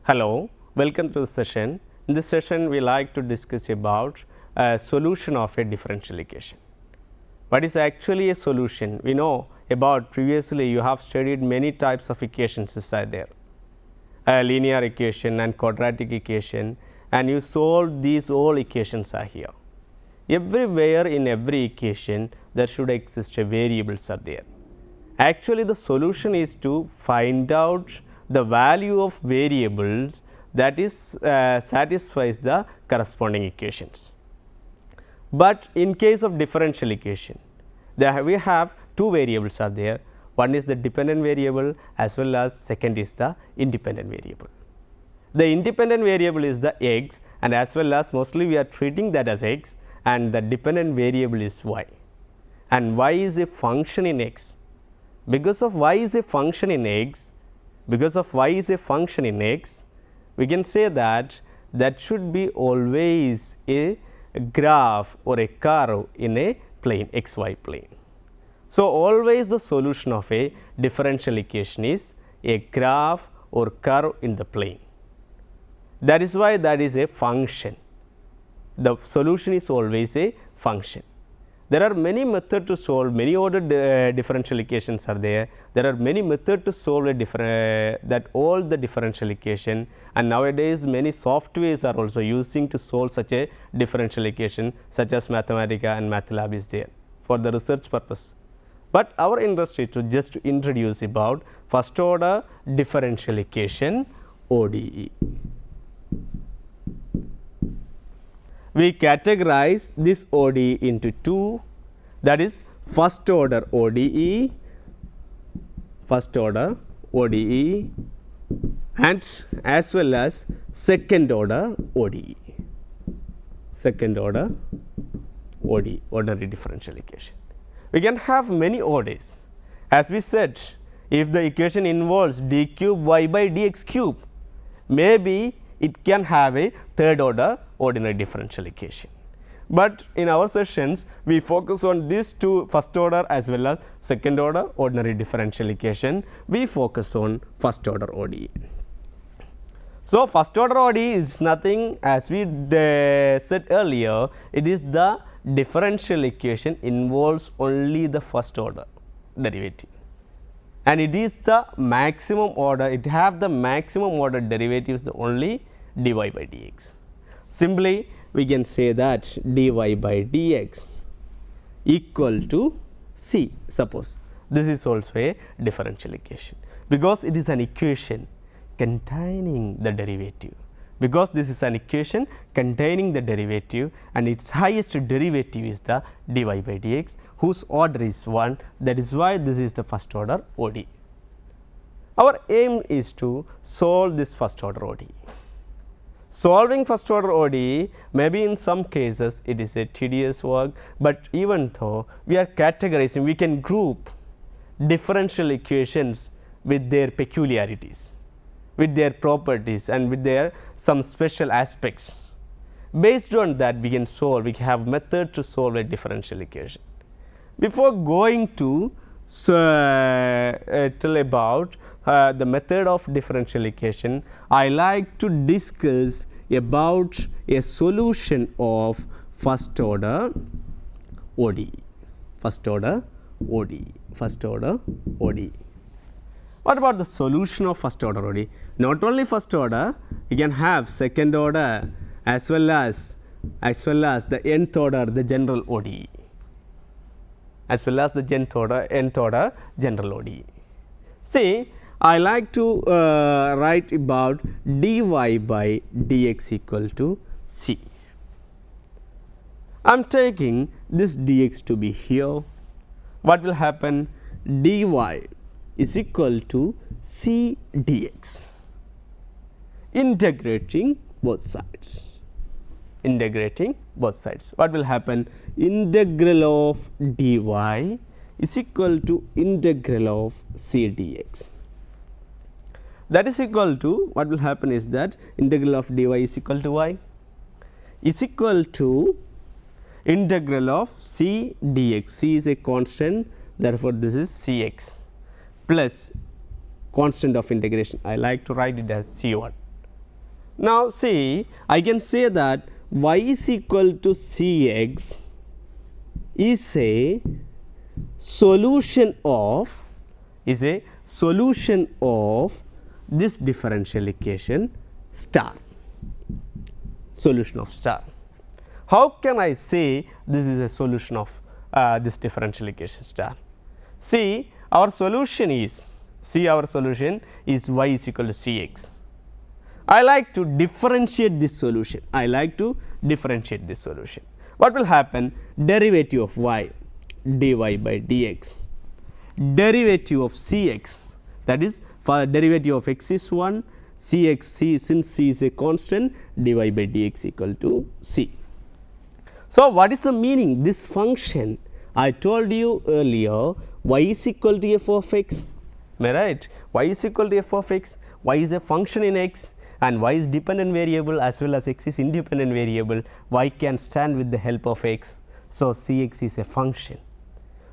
Hello, welcome to the session. In this session, we like to discuss about a solution of a differential equation. What is actually a solution? We know about previously you have studied many types of equations inside there, a linear equation and quadratic equation, and you solve these all equations are here. Everywhere in every equation there should exist a variables are there. Actually the solution is to find out the value of variables that is satisfies the corresponding equations. But in case of differential equation, we have two variables are there. One is the dependent variable as well as second is the independent variable. The independent variable is the x, and as well as mostly we are treating that as x, and the dependent variable is y, and y is a function in x. Because of y is a function in x, we can say that that should be always a graph or a curve in a plane, xy plane. So, always the solution of a differential equation is a graph or curve in the plane. That is why that is a function. The solution is always a function. There are many methods to solve many ordered differential equations are there. There are many methods to solve that all the differential equation, and nowadays many softwares are also using to solve such a differential equation such as Mathematica and MATLAB is there for the research purpose. But our interest is to just introduce about first order differential equation ODE. We categorize this ODE into two, that is first order ODE, and as well as second order ODE, ordinary differential equation. We can have many ODEs. As we said, if the equation involves d cube y by dx cube, maybe it can have a third order ordinary differential equation. But in our sessions, we focus on these two, first order as well as second order ordinary differential equation. We focus on first order ODE. So, first order ODE is nothing, as we said earlier, it is the differential equation involves only the first order derivative, and it is the maximum order, it have the maximum order derivatives the only dy by dx. Simply we can say that dy by dx equal to c. Suppose this is also a differential equation, because it is an equation containing the derivative, and its highest derivative is the dy by dx whose order is 1. That is why this is the first order ODE. Our aim is to solve this first order ODE. Solving first order ODE, maybe in some cases it is a tedious work, but even though we are categorizing, we can group differential equations with their peculiarities, with their properties, and with their some special aspects. Based on that, we can solve, we have method to solve a differential equation. Before going to tell about the method of differential equation, I like to discuss about a solution of first order ODE. What about the solution of first order ODE? Not only first order, you can have second order as well as the nth order, the general ODE, general ODE. See, I like to write about dy by dx equal to c. I am taking this dx to be here. What will happen? Dy is equal to c dx. Integrating both sides. What will happen? Integral of dy is equal to integral of c dx. That is equal to, what will happen is that integral of dy is equal to y is equal to integral of c dx. C is a constant, therefore this is cx plus constant of integration. I like to write it as C1. Now, see, I can say that y is equal to Cx is a solution of this differential equation star, solution of star. How can I say this is a solution of this differential equation star? See, our solution is y is equal to Cx. I like to differentiate this solution. What will happen? Derivative of y, dy by dx. Derivative of Cx, that is, for derivative of x is 1, Cx, since c is a constant, dy by dx equal to c. So, what is the meaning? This function, I told you earlier, y is equal to f of x, am I right? Y is equal to f of x, y is a function in x, and y is dependent variable as well as x is independent variable. Y can stand with the help of x. So, Cx is a function.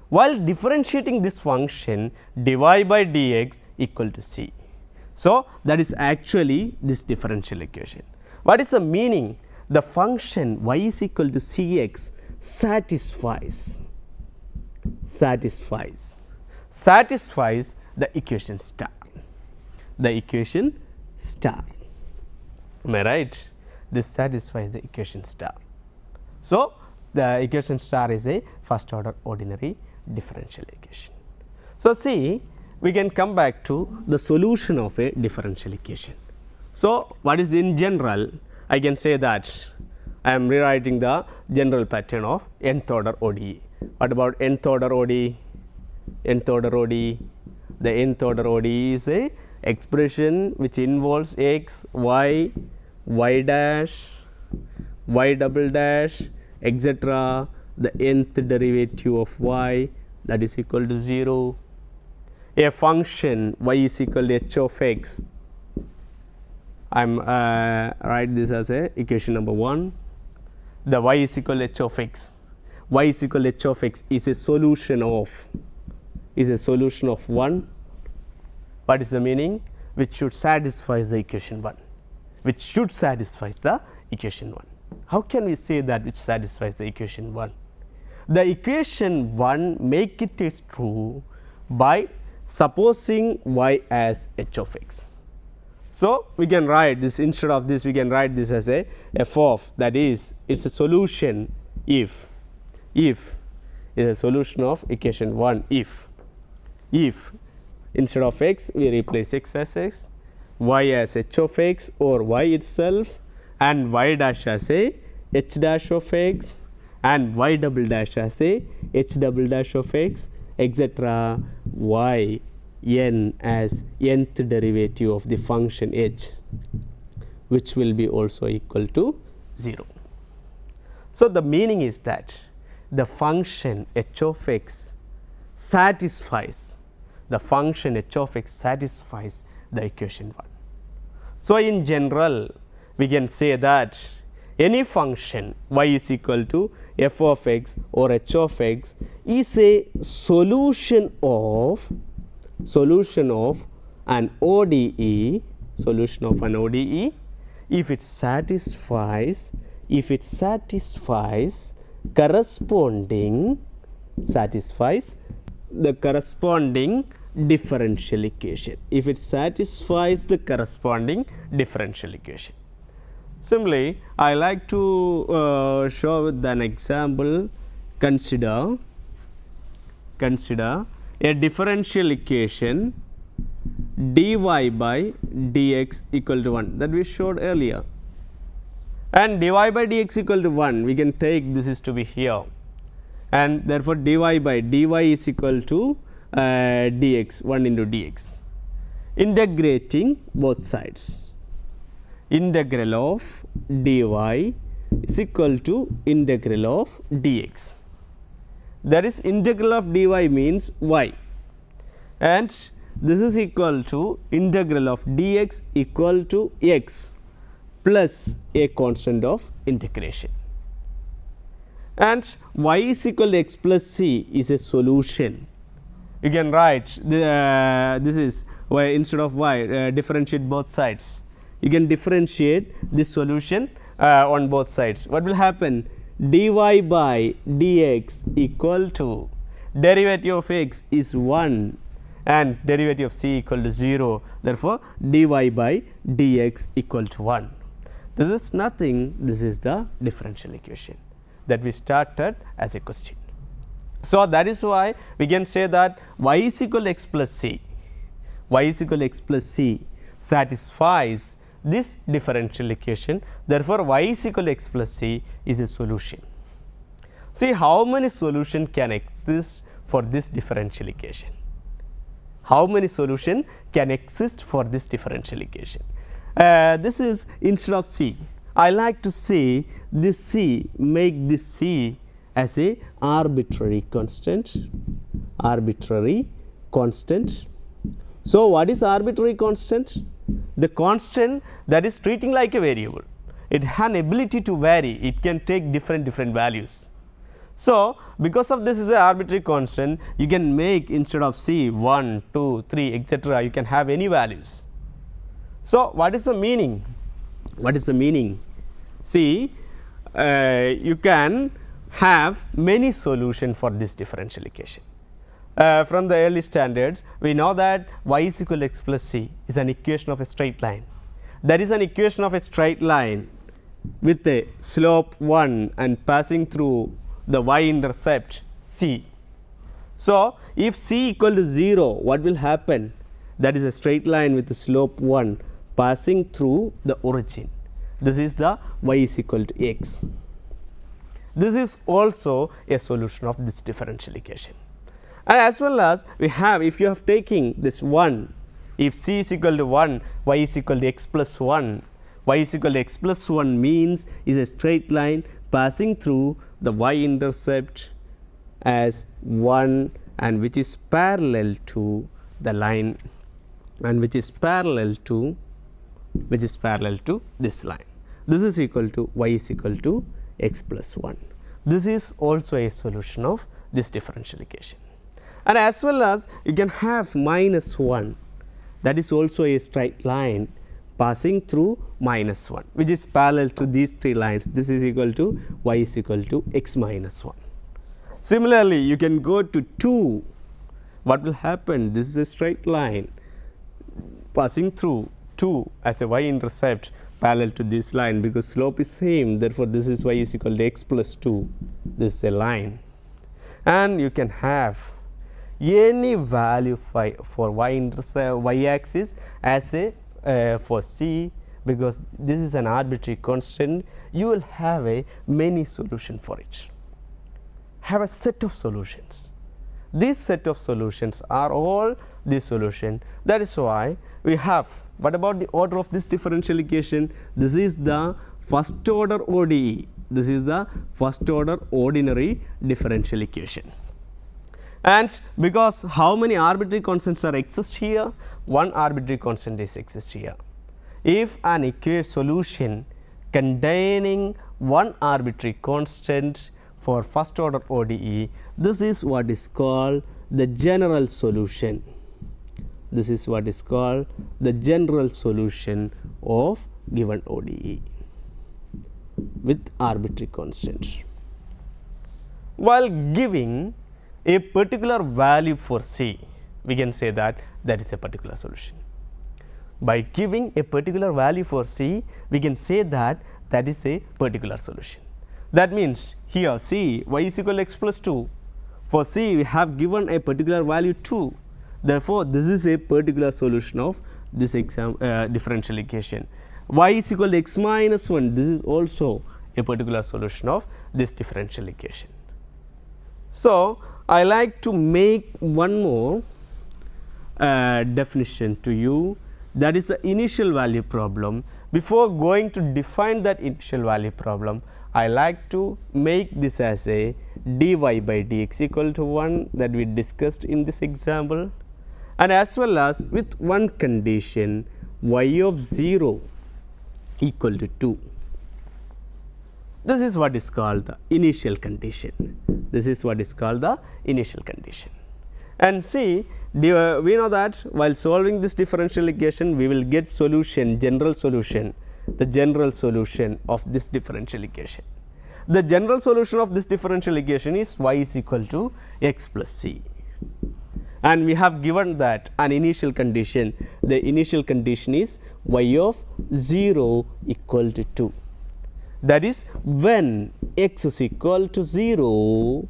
While differentiating this function, dy by dx equal to c. So, that is actually this differential equation. What is the meaning? The function y is equal to Cx satisfies the equation star. Am I right? This satisfies the equation star. So, the equation star is a first order ordinary differential equation. So, see, we can come back to the solution of a differential equation. So, what is in general? I can say that I am rewriting the general pattern of nth order ODE. What about nth order ODE? The nth order ODE is a expression which involves x, y, y dash, y double dash, etc. The nth derivative of y, that is equal to 0. A function y is equal to h of x. I am write this as a equation number 1. The y is equal to h of x. Y is equal to h of x is a solution of 1. What is the meaning? Which should satisfy the equation 1. How can we say that which satisfies the equation 1? The equation 1 make it is true by supposing y as h of x. So, we can write this, instead of this we can write this as a f of, that is, it is a solution if is a solution of equation 1 if instead of x we replace x as x, y as h of x or y itself, and y dash as a h dash of x, and y double dash as a h double dash of x, etc. y n as nth derivative of the function h, which will be also equal to 0. So, the meaning is that the function h of x satisfies the equation 1. So, in general we can say that any function y is equal to f of x or h of x is a solution of an ODE, if it satisfies the corresponding differential equation. Similarly, I like to show with an example. Consider a differential equation dy by dx equal to 1, that we showed earlier, and dy by dx equal to 1 we can take this is to be here, and therefore dy by dy is equal to dx, 1 into dx. Integrating both sides, integral of dy is equal to integral of dx. That is, integral of dy means y, and this is equal to integral of dx equal to x plus a constant of integration, and y is equal to x plus c is a solution. You can write this is y, instead of y differentiate both sides, you can differentiate this solution on both sides. What will happen? Dy by dx equal to derivative of x is 1 and derivative of c equal to 0. Therefore, dy by dx equal to 1. This is nothing, this is the differential equation that we started as a question. So, that is why we can say that y is equal to x plus c, y is equal to x plus c satisfies this differential equation. Therefore, y is equal to x plus c is a solution. See how many solutions can exist for this differential equation. How many solutions can exist for this differential equation? This is instead of c, I like to say this c, make this c as a arbitrary constant, arbitrary constant. So, what is arbitrary constant? The constant that is treating like a variable. It has an ability to vary, it can take different values. So, because of this is an arbitrary constant, you can make instead of c 1, 2, 3 etc. you can have any values. So, what is the meaning? What is the meaning? See, you can have many solutions for this differential equation. From the early standards, we know that y is equal to x plus c is an equation of a straight line. That is an equation of a straight line with a slope 1 and passing through the y intercept c. So, if c equal to 0, what will happen? That is a straight line with the slope 1 passing through the origin. This is the y is equal to x. This is also a solution of this differential equation. And as well as we have, if you have taking this 1, if c is equal to 1, y is equal to x plus 1, y is equal to x plus 1 means is a straight line passing through the y intercept as 1 and which is parallel to the line and which is parallel to this line. This is equal to y is equal to x plus 1. This is also a solution of this differential equation. And as well as you can have minus 1, that is also a straight line passing through minus 1 which is parallel to these 3 lines. This is equal to y is equal to x minus 1. Similarly, you can go to 2. What will happen? This is a straight line passing through 2 as a y intercept parallel to this line because slope is same. Therefore, this is y is equal to x plus 2. This is a line. And you can have any value for y intercept y axis as a for c, because this is an arbitrary constant, you will have a many solution for it. Have a set of solutions. These set of solutions are all the solution. That is why we have. What about the order of this differential equation? This is the first order ODE. This is the first order ordinary differential equation. And because how many arbitrary constants are exist here? One arbitrary constant is exist here. If an solution containing one arbitrary constant for first order ODE, this is what is called the general solution. This is what is called the general solution of given ODE with arbitrary constants. While giving a particular value for c, we can say that that is a particular solution. By giving a particular value for c, we can say that that is a particular solution. That means here c, y is equal to x plus 2. For c, we have given a particular value 2. Therefore, this is a particular solution of this differential equation. Y is equal to x minus 1. This is also a particular solution of this differential equation. So, I like to make one more definition to you, that is the initial value problem. Before going to define that initial value problem, I like to make this as a dy by dx equal to 1 that we discussed in this example, and as well as with one condition y of 0 equal to 2. This is what is called the initial condition. This is what is called the initial condition. And see, we know that while solving this differential equation, we will get solution, general solution, the general solution of this differential equation. The general solution of this differential equation is y is equal to x plus c. And we have given that an initial condition, the initial condition is y of 0 equal to 2. That is, when x is equal to 0,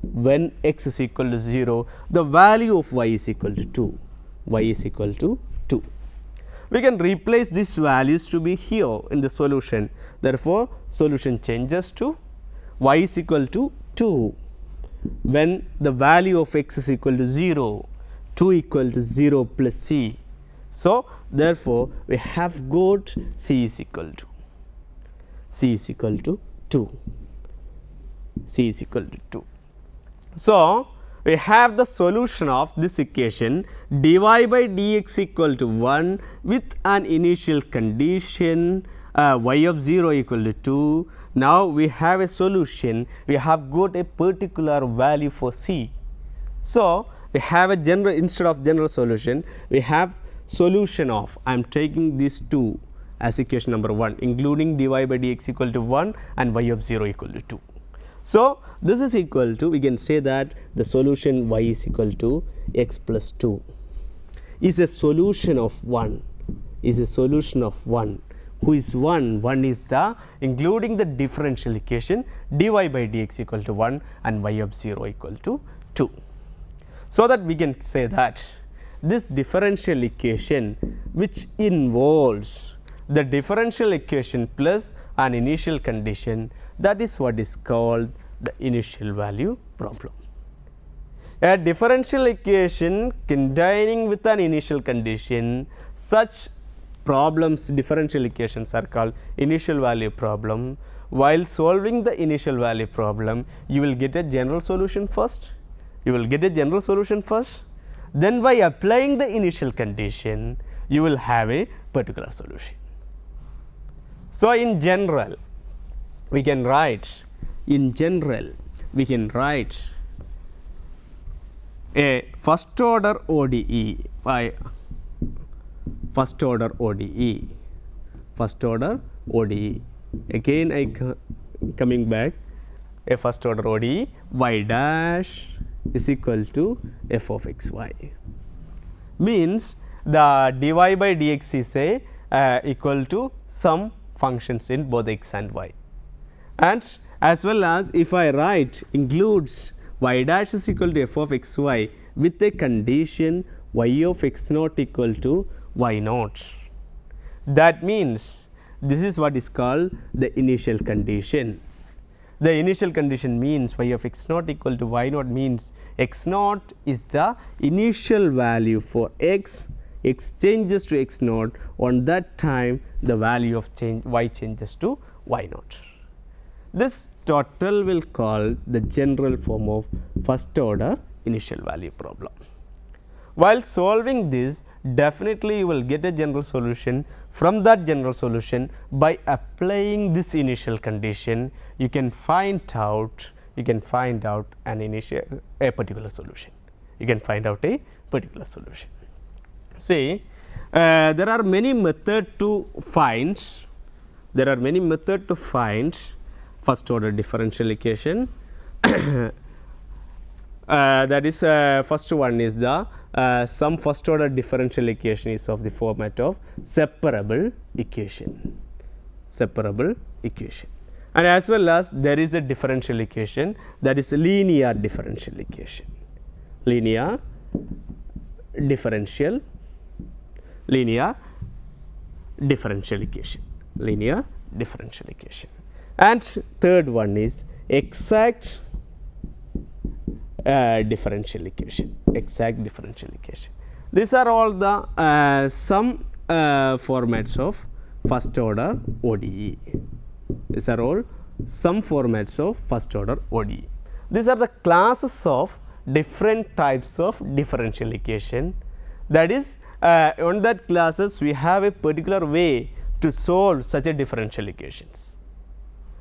when x is equal to 0, the value of y is equal to 2, y is equal to 2. We can replace these values to be here in the solution. Therefore, solution changes to y is equal to 2 when the value of x is equal to 0, 2 equal to 0 plus c. So, therefore, we have got c is equal to 2, c is equal to 2. So, we have the solution of this equation dy by dx equal to 1 with an initial condition y of 0 equal to 2. Now, we have a solution, we have got a particular value for c. So, we have a general, instead of general solution, we have solution of, I am taking these two as equation number 1, including dy by dx equal to 1 and y of 0 equal to 2. So, this is equal to, we can say that the solution y is equal to x plus 2 is a solution of 1, is a solution of 1. Who is 1? 1 is the, including the differential equation dy by dx equal to 1 and y of 0 equal to 2. So, that we can say that this differential equation which involves the differential equation plus an initial condition, that is what is called the initial value problem. A differential equation containing with an initial condition, such problems, differential equations are called initial value problem. While solving the initial value problem, you will get a general solution first, then by applying the initial condition, you will have a particular solution. So, in general, we can write a first order ODE by first order ODE. Again, I coming back, a first order ODE, y dash is equal to f of x y. Means the dy by dx is a equal to some functions in both x and y. And as well as if I write includes y dash is equal to f of x y with a condition y of x naught equal to y naught. That means this is what is called the initial condition. The initial condition means y of x naught equal to y naught, means x naught is the initial value for x, x changes to x naught, on that time the value of change y changes to y naught. This total will call the general form of first order initial value problem. While solving this, definitely you will get a general solution. From that general solution, by applying this initial condition, you can find out a particular solution. See, there are many methods to find. First order differential equation. That is, first one is the some first order differential equation is of the format of separable equation, and as well as there is a differential equation, that is linear differential equation, and third one is exact differential equation. These are all the some formats of first order ODE. These are the classes of different types of differential equation. That is, on that classes we have a particular way to solve such a differential equations.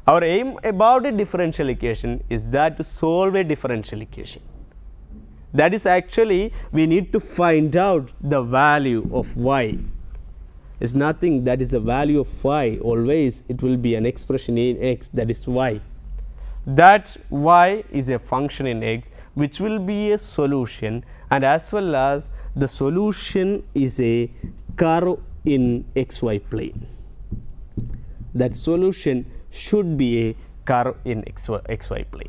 Our aim about a differential equation is that to solve a differential equation. That is actually we need to find out the value of y. Is nothing that is the value of y, always it will be an expression in x, that is y. That y is a function in x which will be a solution, and as well as the solution is a curve in xy plane. That solution should be a curve in xy plane.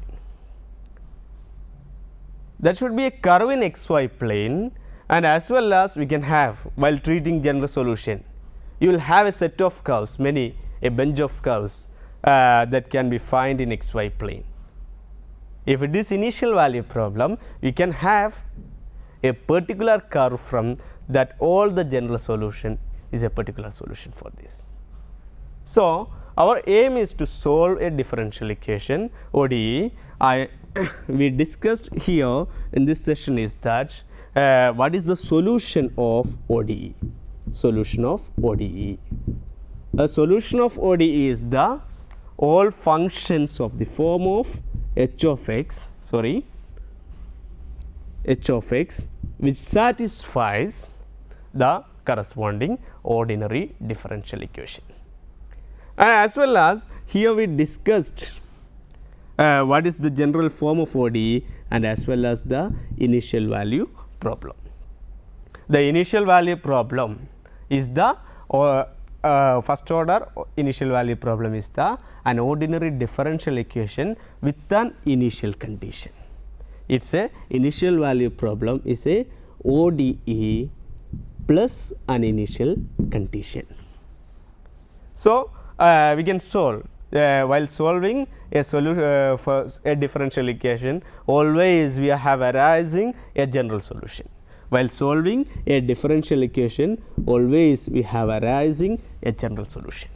That should be a curve in xy plane, and as well as we can have, while treating general solution, you will have a set of curves, a bunch of curves that can be found in xy plane. If it is initial value problem, we can have a particular curve from that all the general solution is a particular solution for this. So, our aim is to solve a differential equation ODE. We discussed here in this session is that what is the solution of ODE? Solution of ODE. A solution of ODE is the all functions of the form of h of x which satisfies the corresponding ordinary differential equation. And as well as here we discussed what is the general form of ODE and as well as the initial value problem. The initial value problem is the first order initial value problem is an ordinary differential equation with an initial condition. It is a initial value problem is a ODE plus an initial condition. So, we can solve while solving a solution for a differential equation, always we have arising a general solution. While solving a differential equation, always we have arising a general solution.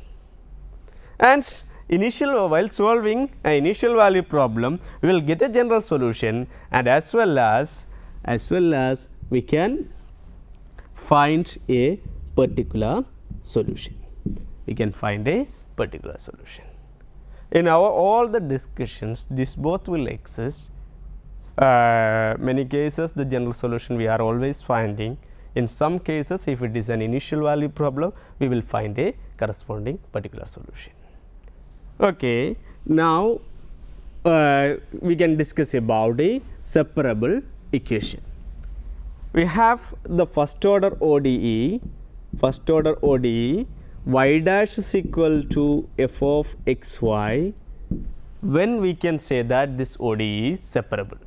And while solving an initial value problem, we will get a general solution, and as well as we can find a particular solution. We can find a particular solution. In all the discussions, this both will exist. Many cases the general solution we are always finding. In some cases, if it is an initial value problem, we will find a corresponding particular solution. Okay, now we can discuss about a separable equation. We have the first order ODE, y dash is equal to f of x y, when we can say that this ODE is separable.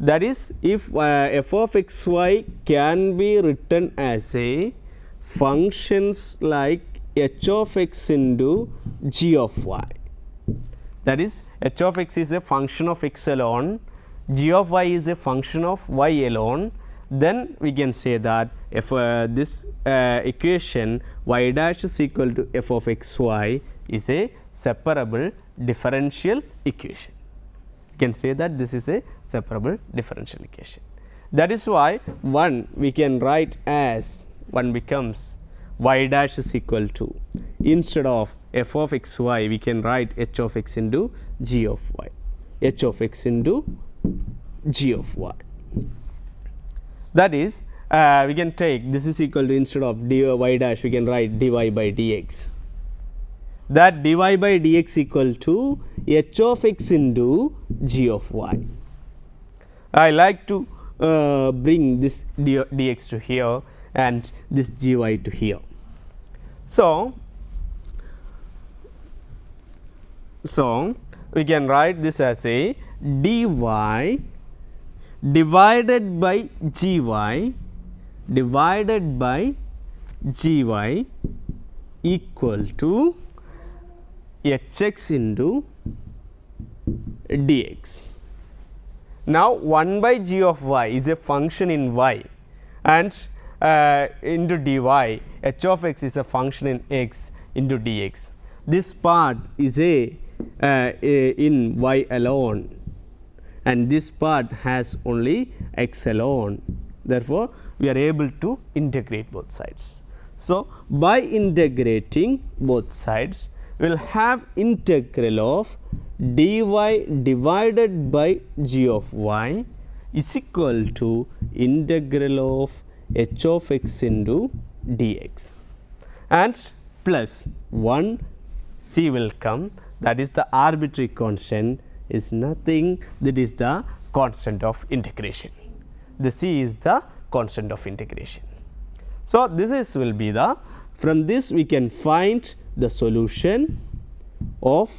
That is, if f of x y can be written as a functions like h of x into g of y. That is, h of x is a function of x alone, g of y is a function of y alone, then we can say that if this equation y dash is equal to f of x y is a separable differential equation. We can say that this is a separable differential equation. That is why one we can write as one becomes y dash is equal to, instead of f of x y we can write h of x into g of y, h of x into g of y. That is, we can take this is equal to, instead of dy y dash we can write dy by dx. That dy by dx equal to h of x into g of y. I like to bring this dx to here and this gy to here. So we can write this as a dy divided by gy equal to hx into dx. Now 1 by g of y is a function in y, and into dy h of x is a function in x into dx. This part is in y alone, and this part has only x alone. Therefore, we are able to integrate both sides. So, by integrating both sides, we will have integral of dy divided by g of y is equal to integral of h of x into dx, and plus 1 c will come, that is the arbitrary constant, is nothing, that is the constant of integration. The c is the constant of integration. So, this is will be the, from this we can find the solution of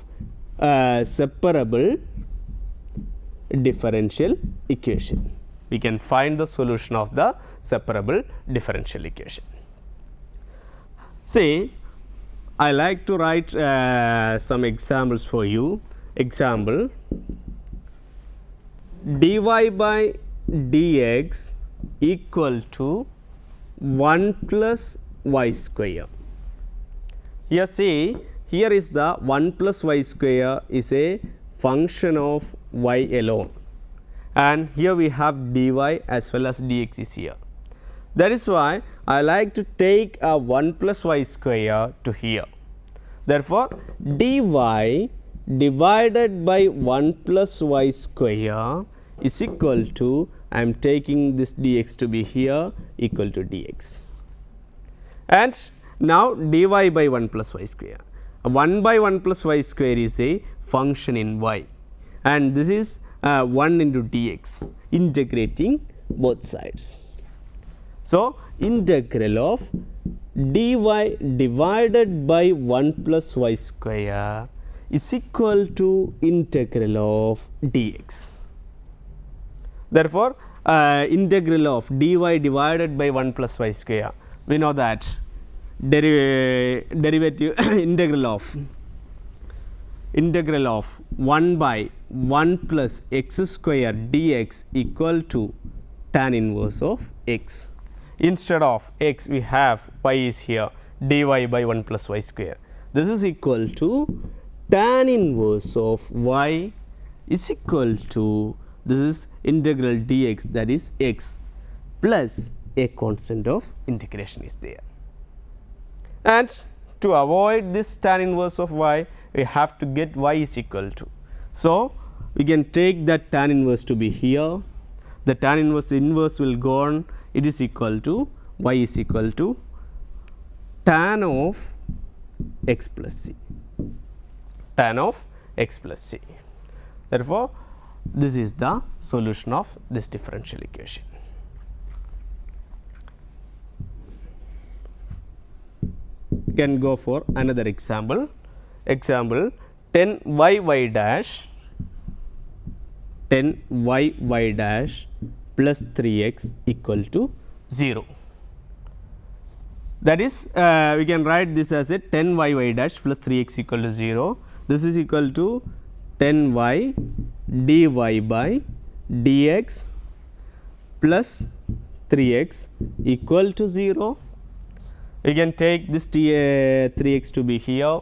separable differential equation. We can find the solution of the separable differential equation. See, I like to write some examples for you. Example, dy by dx equal to 1 plus y square. Here see, here is the 1 plus y square is a function of y alone, and here we have dy as well as dx is here. That is why I like to take a 1 plus y square to here. Therefore, dy divided by 1 plus y square is equal to, I am taking this dx to be here, equal to dx. And now dy by 1 plus y square. 1 by 1 plus y square is a function in y, and this is 1 into dx, integrating both sides. So, integral of dy divided by 1 plus y square is equal to integral of dx. Therefore, integral of dy divided by 1 plus y square, we know that derivative integral of 1 by 1 plus x square dx equal to tan inverse of x. Instead of x we have y is here, dy by 1 plus y square. This is equal to tan inverse of y is equal to, this is integral dx, that is x, plus a constant of integration is there. And to avoid this tan inverse of y, we have to get y is equal to. So, we can take that tan inverse to be here, the tan inverse will go on, it is equal to, y is equal to tan of x plus c, tan of x plus c. Therefore, this is the solution of this differential equation. Can go for another example. Example, 10 y dash plus 3x equal to 0. That is, we can write this as a 10 y dash plus 3x equal to 0. This is equal to 10y dy by dx plus 3x equal to 0. We can take this 3x to be here.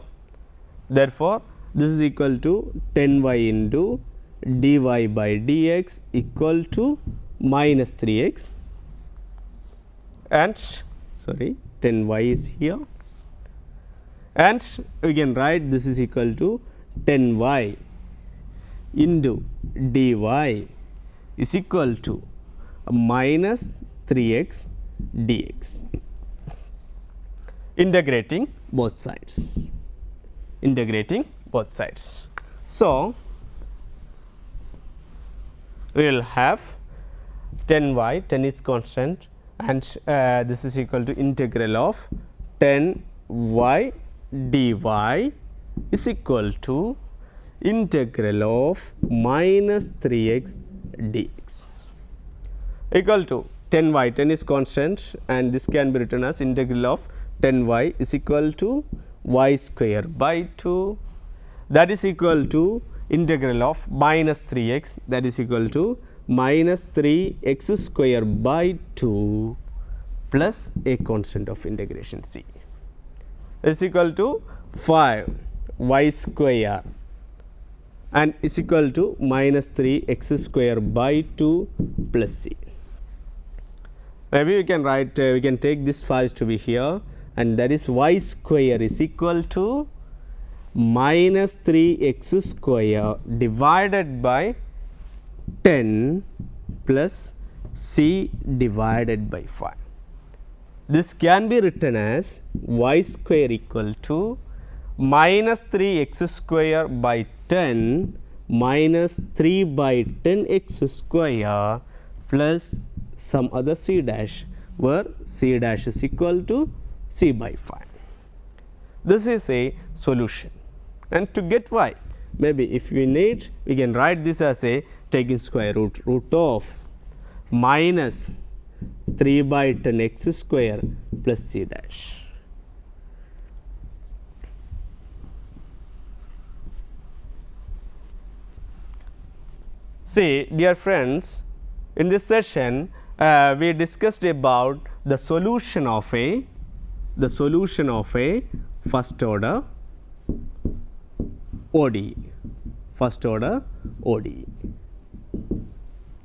Therefore, this is equal to 10y into dy by dx equal to minus 3x, and sorry, 10y is here, and we can write this is equal to 10y into dy is equal to minus 3x dx, integrating both sides, So, we will have 10y, 10 is constant, and this is equal to integral of 10y dy is equal to integral of minus 3x dx equal to 10y, 10 is constant, and this can be written as integral of 10y is equal to y square by 2, that is equal to integral of minus 3x, that is equal to minus 3x square by 2 plus a constant of integration c is equal to 5 y square and is equal to minus 3x square by 2 plus c. Maybe we can write, we can take this 5 to be here, and that is y square is equal to minus 3x square divided by 10 plus c divided by 5. This can be written as y square equal to minus 3 x square by 10 minus 3 by 10 x square plus some other c dash, where c dash is equal to c by 5. This is a solution, and to get y, maybe if we need, we can write this as a taking square root of minus 3 by 10 x square plus c dash. See, dear friends, in this session we discussed about the solution of a first order ODE. First order ODE.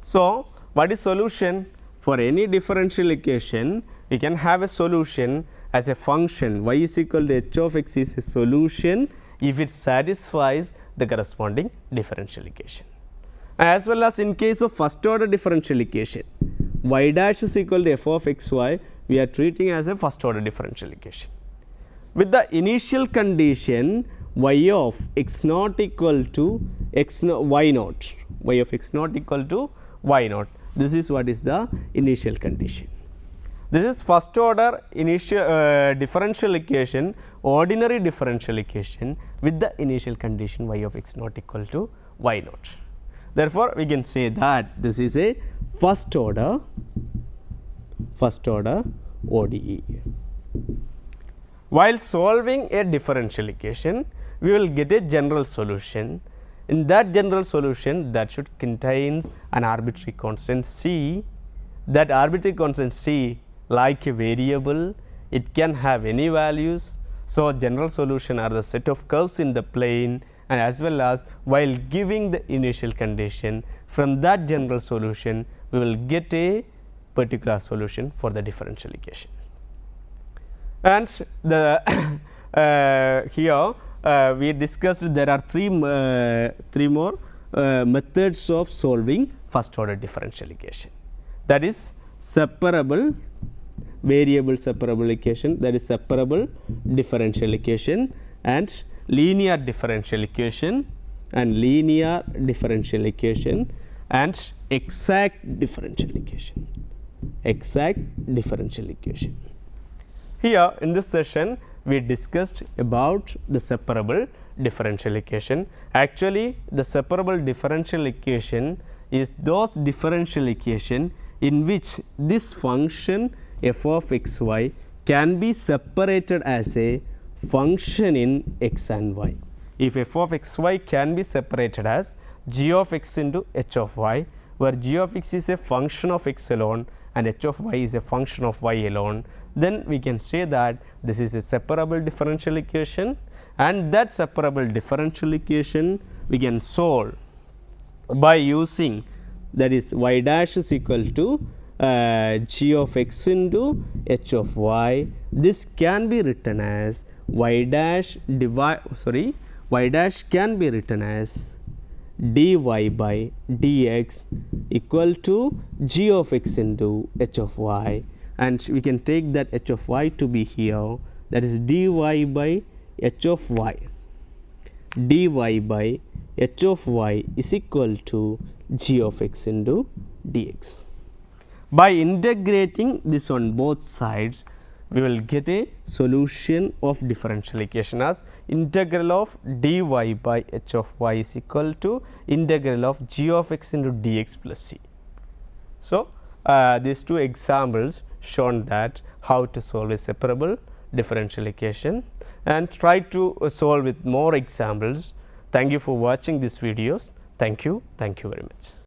So, what is solution? For any differential equation, we can have a solution as a function y is equal to h of x is a solution if it satisfies the corresponding differential equation. As well as in case of first order differential equation, y dash is equal to f of x y, we are treating as a first order differential equation. With the initial condition y of x naught equal to y naught, y of x naught equal to y naught. This is what is the initial condition. This is first order initial differential equation, ordinary differential equation with the initial condition y of x naught equal to y naught. Therefore, we can say that this is a first order ODE. While solving a differential equation, we will get a general solution. In that general solution, that should contains an arbitrary constant c. That arbitrary constant c, like a variable, it can have any values. So, general solution are the set of curves in the plane, and as well as while giving the initial condition, from that general solution we will get a particular solution for the differential equation. And the here we discussed there are three more methods of solving first order differential equation. That is separable variable separable equation, that is separable differential equation, and linear differential equation, and linear differential equation, and exact differential equation. Exact differential equation. Here in this session we discussed about the separable differential equation. Actually, the separable differential equation is those differential equation in which this function f of x y can be separated as a function in x and y. If f of x y can be separated as g of x into h of y, where g of x is a function of x alone and h of y is a function of y alone, then we can say that this is a separable differential equation, and that separable differential equation we can solve by using, that is y dash is equal to g of x into h of y. This can be written as y dash can be written as dy by dx equal to g of x into h of y, and we can take that h of y to be here, that is dy by h of y. Dy by h of y is equal to g of x into dx. By integrating this on both sides, we will get a solution of differential equation as integral of dy by h of y is equal to integral of g of x into dx plus c. So, these two examples shown that how to solve a separable differential equation, and try to solve with more examples. Thank you for watching these videos. Thank you very much.